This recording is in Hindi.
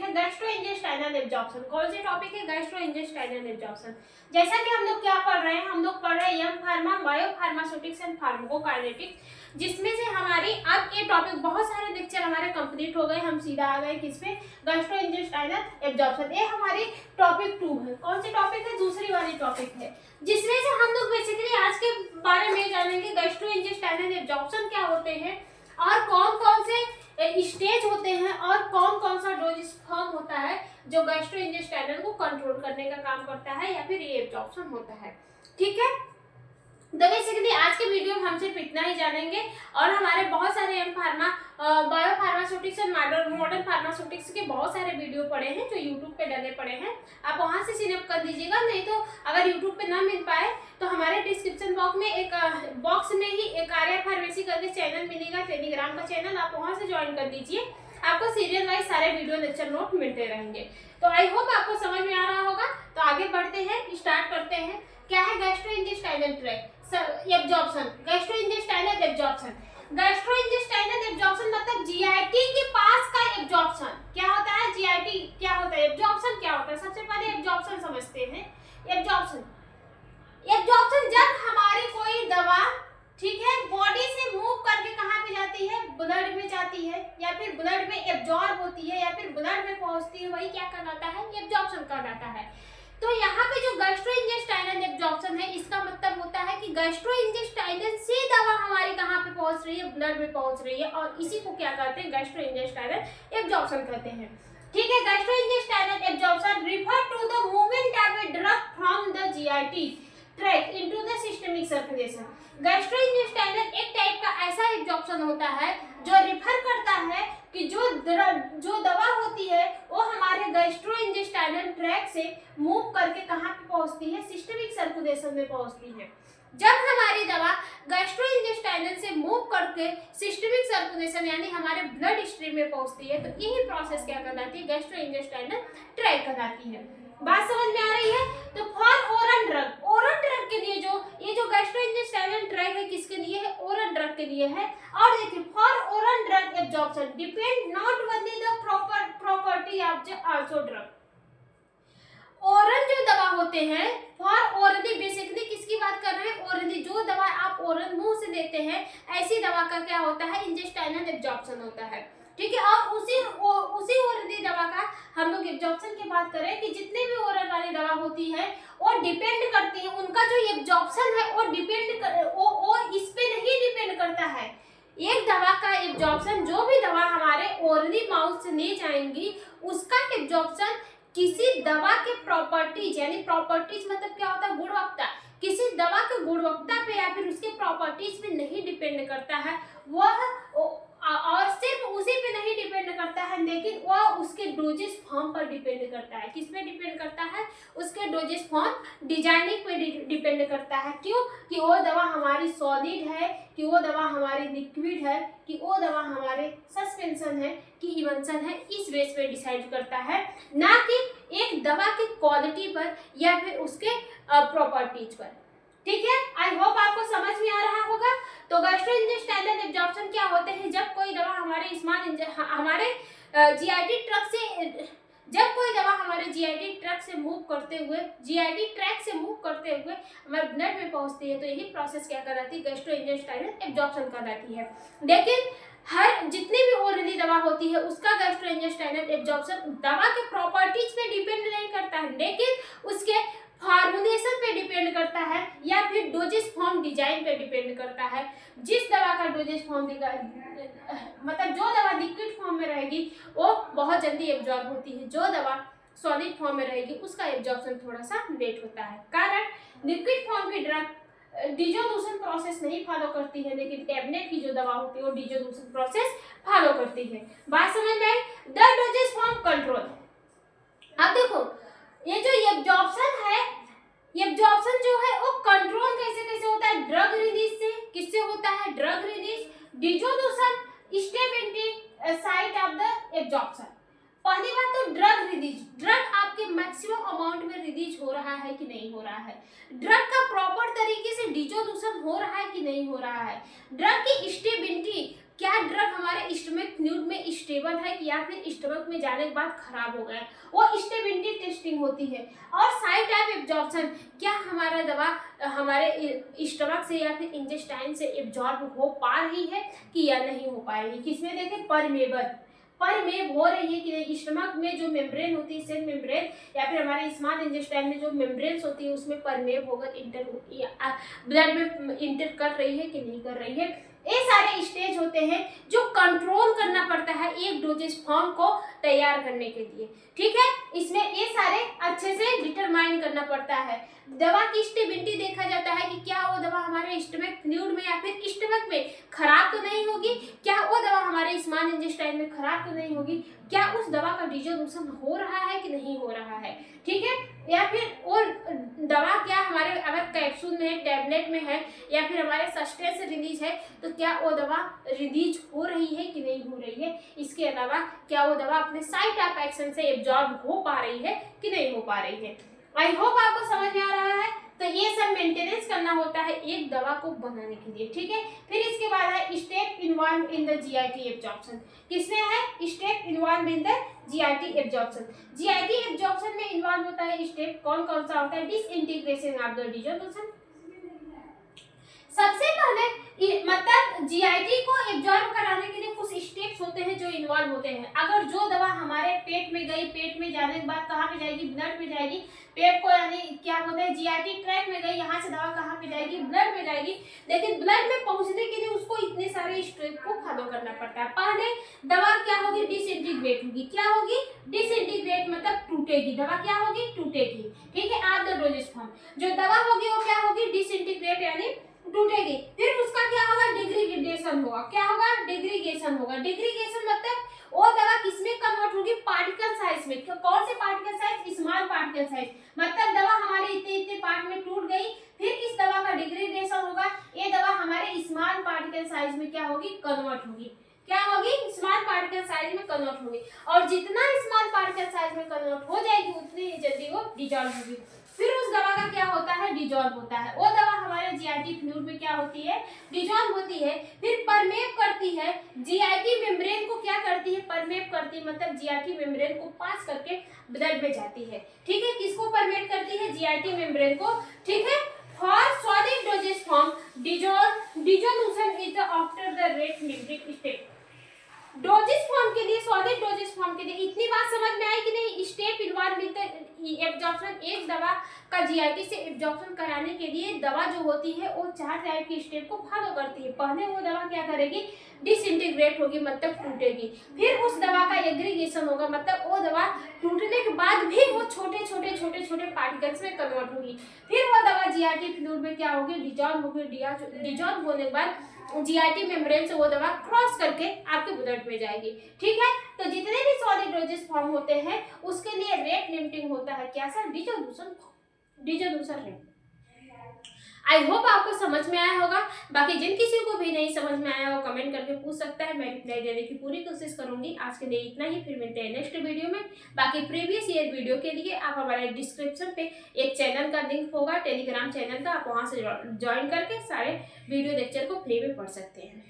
है गैस्ट्रोइंटेस्टाइनल एब्जॉर्प्शन। कौन से टॉपिक है? Gastrointestinal absorption. जैसा कि हम लोग क्या पढ़ रहे हैं, हम लोग पढ़ रहे हैं M pharma, biopharmaceutics and pharmacokinetics, जिसमें से हमारी अब ये टॉपिक बहुत सारे लेक्चर हमारे कंप्लीट हो गए, हम सीधा आ गए किस पे? Gastrointestinal absorption. ये हमारी टॉपिक 2 है। कौन सी टॉपिक है? दूसरी वाली टॉपिक है, जिसमें से हम लोग बेसिकली आज के बारे में जानेंगे गैस्ट्रोइंटेस्टाइनल एब्जॉर्प्शन क्या होते हैं और कौन कौन से स्टेज होते हैं और कौन कौन सा डोजेस फॉर्म होता है जो गैस्ट्रोइंटेस्टाइनल को कंट्रोल करने का काम करता है या फिर ये एब्जॉर्प्शन होता है। ठीक है, तो बेसिकली आज के वीडियो में हम सिर्फ इतना ही जानेंगे और हमारे बहुत सारे M pharma, biopharmaceutics and modern pharmaceutics के बहुत सारे वीडियो पड़े हैं जो यूट्यूब पे डले पड़े हैं, आप वहां से सिलेक्ट कर दीजिएगा। नहीं तो अगर यूट्यूब पे ना मिल पाए तो हमारे डिस्क्रिप्शन बॉक्स में ही एक आर्या फार्मेसी करके चैनल मिलेगा, टेलीग्राम का चैनल, आप वहां से ज्वाइन कर दीजिए। आपको सीरियल वाइज सारे वीडियो लेक्चर नोट मिलते रहेंगे। तो आई होप आपको समझ में आ रहा होगा। तो आगे बढ़ते हैं, स्टार्ट करते हैं। क्या है gastrointestinal tract absorption? Gastrointestinal absorption, gastrointestinal absorption मतलब जीआईटी के पास का एब्जॉर्प्शन। क्या होता है जीआईटी? क्या होता है एब्जॉर्प्शन? क्या होता है? सबसे पहले एब्जॉर्प्शन समझते हैं। एब्जॉर्प्शन जब हमारी कोई दवा, ठीक है, बॉडी से मूव करके कहाँ पे जाती है? ब्लड में जाती है, या फिर ब्लड में एब्जॉर्ब होती है, या फिर ब्लड में पहुंचती है, वही क्या कहलाता है? एब्जॉर्प्शन कहलाता है। तो यहाँ पे जो गैस्ट्रोइंटेस्टाइनल एब्जॉर्प्शन है, इसका मतलब होता है कि गैस्ट्रोइंटेस्टाइनल से दवा हमारी कहाँ पे पहुंच रही है? ब्लड में पहुंच रही है, और इसी को क्या कहते हैं? गैस्ट्रोइंटेस्टाइनल एब्जॉर्प्शन कहते हैं। ठीक है, gastrointestinal absorption refer to the movement of a drug from the GIT tract into the systemic circulation. Gastrointestinal एक टाइप का ऐसा एब्जॉर्प्शन होता है जो रिफर करता है कि जो दवा होती है वो हमारे गैस्ट्रोइंटेस्टाइनल ट्रैक्ट से मूव करके कहाँ पे पहुंचती है? सिस्टमिक सर्कुलेशन में पहुंचती है। जब हमारी दवा गैस्ट्रोइंटेस्टाइनल से मूव करके सिस्टमिक सर्कुलेशन यानी हमारे ब्लड स्ट्रीम में पहुंचती है, तो यही प्रोसेस क्या कहलाती है? गैस्ट्रोइंटेस्टाइनल ट्रैक्ट कहलाती है। बात समझ में आ रही है? तो फॉर ओरल ड्रग के लिए जो गैस्ट्रोइंटेस्टाइनल ट्रैक्ट है, किसके लिए है? ओरल ड्रग के लिए है। और देखिए, for oral drug absorption depend not only the property of the also drug. Oral जो दवा होते हैं, फॉर ओरली, बेसिकली किसकी बात कर रहे हैं? ओरली, जो दवा आप ओरल मुंह से लेते हैं, ऐसी दवा का क्या होता है? इंटेस्टाइनल एब्जॉर्प्शन होता है। ठीक है, और उसी ओरली दवा का हम लोग एब्जॉर्प्शन की बात करें कि जितने भी ओरल वाली दवा होती है वो डिपेंड करती है, उनका जो एब्जॉर्प्शन है वो वो इस पे नहीं डिपेंड करता है। एक दवा का एब्जॉर्प्शन, जो भी दवा हमारे ओरली माउथ से ले जाएंगी, उसका एब्जॉर्प्शन किसी दवा के प्रॉपर्टीज, यानी प्रॉपर्टीज मतलब क्या होता है? गुणवत्ता, किसी दवा के गुणवत्ता पे या फिर उसके प्रॉपर्टीज पे नहीं डिपेंड करता है वह, और सिर्फ उसी पे नहीं डिपेंड करता है, लेकिन वह उसके डोजेस फॉर्म पर डिपेंड करता है। किस पे डिपेंड करता है? उसके डोजेस फॉर्म डिजाइनिंग पे डिपेंड करता है। क्यों? कि वो दवा हमारी सॉलिड है, कि वो दवा हमारी लिक्विड है, कि वो दवा हमारे सस्पेंशन है, कि इमल्शन है, इस बेस पे डिसाइड करता है, ना कि एक दवा की क्वालिटी पर या फिर उसके प्रॉपर्टीज पर। ठीक है, आई होप आपको समझ में आ रहा होगा। तो गैस्ट्रोइंटेस्टाइनल एब्जॉर्प्शन क्या होते हैं? जब कोई दवा हमारे जीआईटी ट्रैक्ट से, जब कोई दवा हमारे जीआईटी ट्रैक्ट से मूव करते हुए हमारे ब्लड में पहुंचती है, तो यही प्रोसेस क्या कहलाती है? गैस्ट्रोइंटेस्टाइनल एब्जॉर्प्शन कहलाती है। लेकिन हर जितनी भी ओरली दवा होती है उसका गैस्ट्रोइंटेस्टाइनल एब्जॉर्प्शन दवा के प्रॉपर्टीज पे डिपेंड नहीं करता है, लेकिन उसके फार्मुलेशन पे डिपेंड करता है या फिर डोजेस फॉर्म डिजाइन पे डिपेंड करता है। जिस दवा का डोजेस फॉर्म मतलब जो दवा लिक्विड फॉर्म में रहेगी वो बहुत जल्दी एब्जॉर्ब होती है, जो दवा सॉलिड फॉर्म में रहेगी उसका एब्जॉर्प्शन थोड़ा सा लेट होता है। कारण लिक्विड फॉर्म की ड्रग डिजोल्यूशन प्रोसेस नहीं फॉलो करती है, लेकिन टैबलेट की जो दवा होती है वो डिजोल्यूशन प्रोसेस फॉलो करती है। बात समझ में आई? The doses form control. अब देखो, ये जो एब्जॉर्प्शन है, एब्जॉर्प्शन जो है वो कंट्रोल कैसे होता है? ड्रग रिलीज से। किससे होता है? Drug release, dissolution, stability site of the absorption. पहली बात तो ड्रग रिलीज, ड्रग आपके मैक्सिमम अमाउंट में रिलीज हो रहा है कि नहीं हो रहा है, ड्रग का प्रॉपर तरीके से डिजोल्यूशन हो रहा है कि नहीं हो रहा है, ड्रग की स्टेबिलिटी क्या ड्रग हमारे स्टमक फ्लूइड में स्टेबल है कि या फिर स्टमक में जाने के बाद खराब हो गया है, वो स्टेबिलिटी टेस्टिंग होती है। और साइट टाइप एब्जॉर्प्शन, क्या हमारा दवा हमारे स्टमक से या फिर इंटेस्टाइन से एब्जॉर्ब हो पा रही है कि या नहीं हो पा रही है। किसमें देखें, परमेब हो रही है कि नहीं। स्टमक में जो मेम्ब्रेन होती है, सेल मेम्ब्रेन, या फिर हमारे स्मॉल इंटेस्टाइन में जो मेम्ब्रेन्स होती है उसमें परमेब होकर ब्लड में इंटर कर रही है कि नहीं कर रही है। ये सारे स्टेज होते हैं जो कंट्रोल करना पड़ता है एक डोजेस फॉर्म को तैयार करने के लिए, ठीक है। इसमें ये सारे अच्छे से डिटरमाइन करना पड़ता है। दवा की स्टेबिलिटी देखा जाता है कि क्या वो दवा हमारे स्टमक फ्लूइड में या फिर स्टमक में खराब तो नहीं होगी, क्या वो दवा हमारे स्मॉल इंटेस्टाइन में खराब तो नहीं होगी, क्या उस दवा का डिजोल्यूशन हो रहा है कि नहीं हो रहा है, ठीक है। या फिर और दवा क्या हमारे अगर कैप्सूल में है, टैबलेट में है, या फिर हमारे सब्सटेंस रिलीज है, तो क्या वो दवा रिलीज हो रही है कि नहीं हो रही है। इसके अलावा क्या वो दवा अपने साइट ऑफ एक्शन से एब्जॉर्ब हो पा रही है कि नहीं हो पा रही है। आई होप आपको समझ में आ रहा है। तो ये सब मेंटेनेंस करना होता है एक दवा को बनाने के लिए, ठीक है। फिर इसके बाद है step involve in the GIT absorption. किसमें है step involve in the GIT absorption. GIT absorption में इन्वॉल्व होता है स्टेप कौन कौन सा होता है, डिसइंटीग्रेशन ऑफ द डिसोल्यूशन। सबसे पहले मतलब जीआईटी को एब्जॉर्ब कराने के लिए कुछ स्टेप्स होते हैं जो इन्वॉल्व होते हैं। अगर जो दवा हमारे पेट में गई, पेट में जाने के बाद कहाँ पे जाएगी, ब्लड में जाएगी। पेट को यानी क्या बोलते हैं, जीआईटी ट्रैक में गई, यहाँ से दवा कहाँ पे जाएगी, ब्लड में जाएगी। लेकिन ब्लड में पहुंचने के लिए उसको इतने सारे स्टेप को फॉलो करना पड़ता है। पहले दवा क्या होगी, डिसइंटीग्रेट होगी। क्या होगी, डिसइंटीग्रेट मतलब टूटेगी। दवा क्या होगी, टूटेगी, ठीक है। आप द डोजेस फॉर्म, जो दवा होगी वो क्या होगी, डिसइंटीग्रेट यानी टूटेगी। फिर उसका क्या होगा, डिग्रीगेशन होगा। क्या होगा, डिग्रीगेशन होगा। डिग्रीगेशन मतलब वो दवा किसमें कन्वर्ट होगी, पार्टिकल साइज में। कौन से particle size, small particle size. मतलब दवा हमारे इतने इतने पार्ट में टूट गई, फिर इस दवा का डिग्रीगेशन होगा। ये दवा हमारे स्मॉल पार्टिकल साइज में क्या होगी, कन्वर्ट होगी। क्या होगी, स्मॉल पार्टिकल साइज में कन्वर्ट होगी। और जितना स्मॉल पार्टिकल साइज में कन्वर्ट हो जाएगी उतनी जल्दी वो डिजॉल्व होगी। फिर उस दवा का क्या होता है, डिजॉल्व होता है। वो दवा हमारे जीआईटी फ्लूइड में क्या होती है, डिजॉल्व होती है। फिर परमेब करती है, जीआईटी मेम्ब्रेन को क्या करती है, परमेब करती है। मतलब जीआईटी मेम्ब्रेन को पास करके ब्लड में जाती है, ठीक है। किसको परमेब करती है, जीआईटी मेम्ब्रेन को, ठीक है। For solid doses form dissolution is after the rate limiting step. Doses form के लिए, सॉलिड डोजेस फॉर्म के लिए इतनी बात समझ में आई कि नहीं। स्टेप इन्वॉल्व एब्जॉर्प्शन, एक दवा का जीआईटी से एब्जॉर्प्शन कराने के लिए दवा जो होती है वो 4 टाइप के स्टेप को फॉलो करती है। पहले वो दवा क्या करेगी, डिसइंटीग्रेट होगी मतलब टूटेगी। फिर उस दवा का एग्रीगेशन होगा, मतलब वो दवा टूटने के बाद भी वो छोटे छोटे पार्टिकल्स में कन्वर्ट होगी। फिर वो दवा जीआईटी फ्लूइड में क्या होगी, डिजॉल्व होगी। डिजॉल्व होने के बाद जीआईटी मेम्ब्रेन से वो दवा क्रॉस करके आपके ब्लड में जाएगी, ठीक है। तो जितने भी सॉलिड डोजेस फॉर्म होते हैं उसके लिए रेट लिमिटिंग होता है, क्या sir, dissolution rate. I hope आपको समझ में आया होगा। बाकी जिन किसी को भी नहीं समझ में आया वो कमेंट करके पूछ सकता है, मैं रिप्लाई देने की पूरी कोशिश करूंगी। आज के लिए इतना ही, फिर मिलते हैं नेक्स्ट वीडियो में। बाकी प्रीवियस ईयर वीडियो के लिए आप हमारे डिस्क्रिप्शन पे एक चैनल का लिंक होगा, टेलीग्राम चैनल का, आप वहाँ से ज्वाइन करके सारे वीडियो लेक्चर को फ्री में पढ़ सकते हैं।